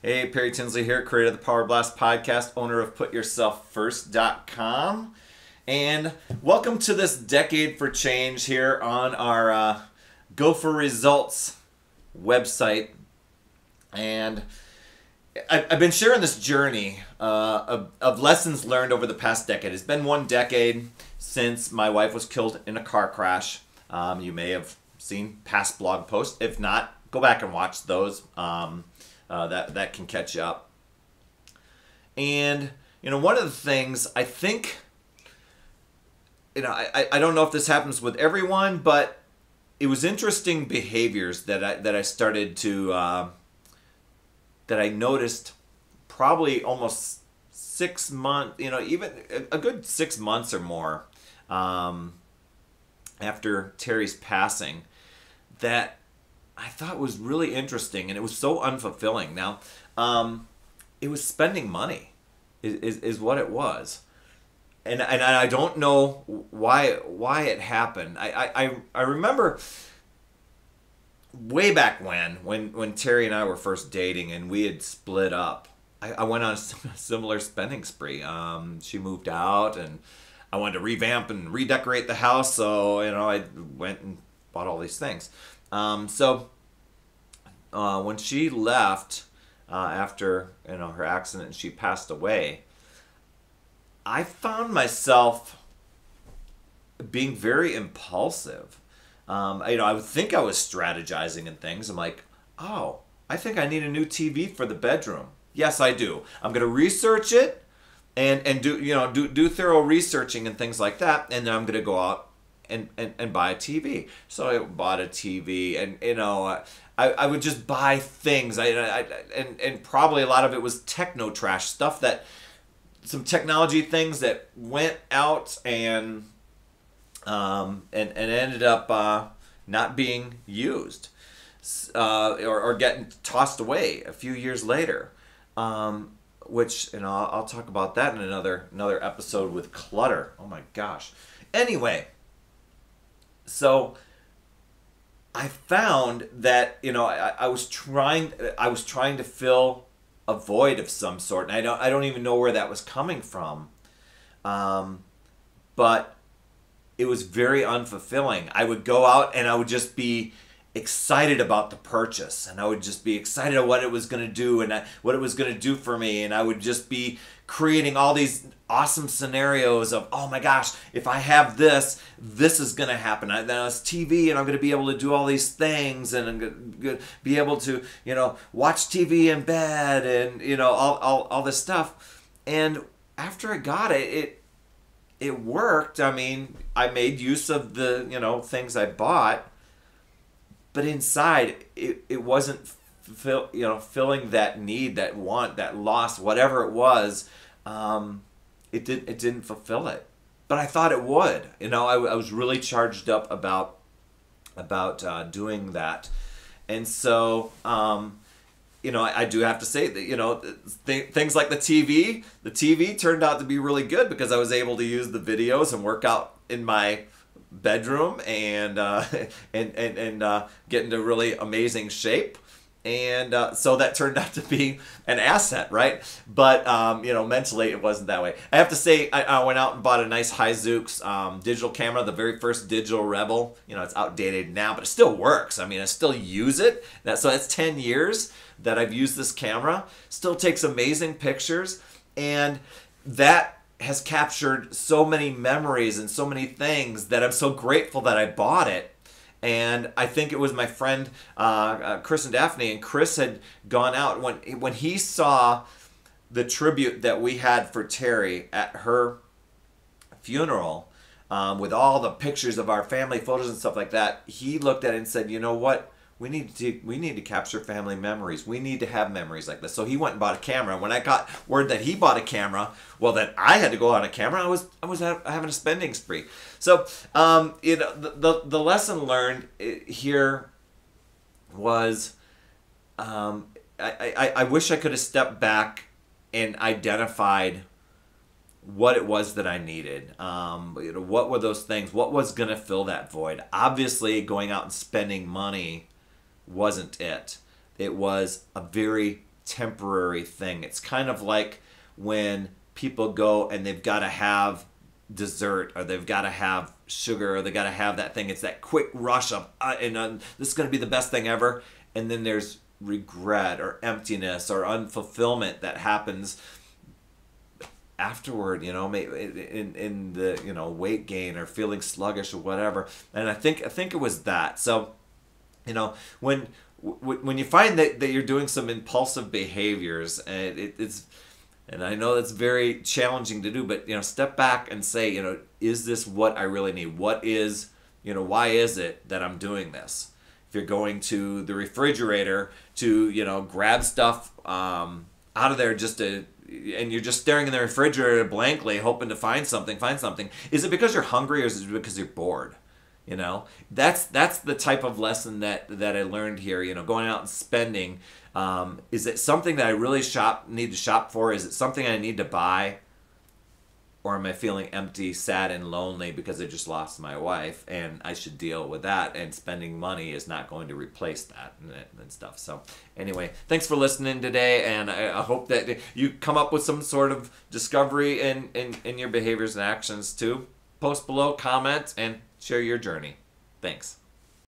Hey, Perry Tinsley here, creator of the Power Blast podcast, owner of PutYourselfFirst.com. And welcome to this Decade for Change here on our Go for Results website. And I've been sharing this journey of lessons learned over the past decade. It's been 1 decade since my wife was killed in a car crash. You may have seen past blog posts. If not, go back and watch those. That can catch you up. And, one of the things I think, I don't know if this happens with everyone, but it was interesting behaviors that I started to, that I noticed probably almost 6 months, even a good 6 months or more after Terry's passing, that I thought was really interesting, and it was so unfulfilling. Now, it was spending money, is what it was, and I don't know why it happened. I remember way back when Terry and I were first dating and we had split up. I went on a similar spending spree. She moved out, and I wanted to revamp and redecorate the house, so I went and bought all these things. So when she left after her accident and she passed away, I found myself being very impulsive. I would think I was strategizing and things. I'm like, oh, I think I need a new TV for the bedroom. Yes, I do. I'm going to research it and do thorough researching and things like that, and then I'm going to go out and buy a TV. So I bought a TV, and I would just buy things. And probably a lot of it was techno trash stuff, that some technology things that went out and ended up not being used, or getting tossed away a few years later. Which I'll talk about that in another episode with clutter. Oh my gosh. Anyway. So I found that I was trying to fill a void of some sort, and I don't even know where that was coming from, but it was very unfulfilling. I would go out and I would just be excited about the purchase, and I would just be excited at what it was going to do and what it was going to do for me, and I would just be creating all these awesome scenarios of, oh my gosh, if I have this is going to happen. Then it's TV, and I'm going to be able to do all these things, and I'm going to be able to watch TV in bed, and all this stuff. And after I got it worked. I mean, I made use of the things I bought, but inside it wasn't filling that need, that want, that loss, whatever it was. It didn't fulfill it, but I thought it would. I was really charged up about doing that, and so I do have to say that things like the TV turned out to be really good, because I was able to use the videos and work out in my bedroom and get into really amazing shape. And so that turned out to be an asset, right? But, mentally it wasn't that way. I have to say, I went out and bought a nice Hi-Zooks digital camera, the very first digital Rebel. It's outdated now, but it still works. I mean, I still use it. So that's 10 years that I've used this camera. Still takes amazing pictures. And that has captured so many memories and so many things that I'm so grateful that I bought it. And I think it was my friend Chris and Daphne, and Chris had gone out when he saw the tribute that we had for Terry at her funeral, with all the pictures of our family photos and stuff like that. He looked at it and said, "You know what? We need to capture family memories. We need to have memories like this." So he went and bought a camera. When I got word that he bought a camera, well, then I had to go on a camera. I was having a spending spree. So the lesson learned here was, I wish I could have stepped back and identified what it was that I needed. What were those things? What was going to fill that void? Obviously, going out and spending money wasn't it. It was a very temporary thing. It's kind of like when people go and they've got to have dessert, or they've got to have sugar, or they got to have that thing. It's that quick rush of this is going to be the best thing ever, and then there's regret or emptiness or unfulfillment that happens afterward, in the weight gain or feeling sluggish or whatever. And I think it was that. So when you find that you're doing some impulsive behaviors, and it's, and I know that's very challenging to do, but step back and say, is this what I really need? What is, why is it that I'm doing this? If you're going to the refrigerator to grab stuff out of there and you're just staring in the refrigerator blankly hoping to find something, is it because you're hungry, or is it because you're bored? That's the type of lesson that I learned here. Going out and spending, is it something that I really need to shop for? Is it something I need to buy? Or am I feeling empty, sad, and lonely because I just lost my wife, and I should deal with that, and spending money is not going to replace that and stuff. So anyway, thanks for listening today, and I hope that you come up with some sort of discovery in your behaviors and actions too. Post below, comment, and share your journey. Thanks.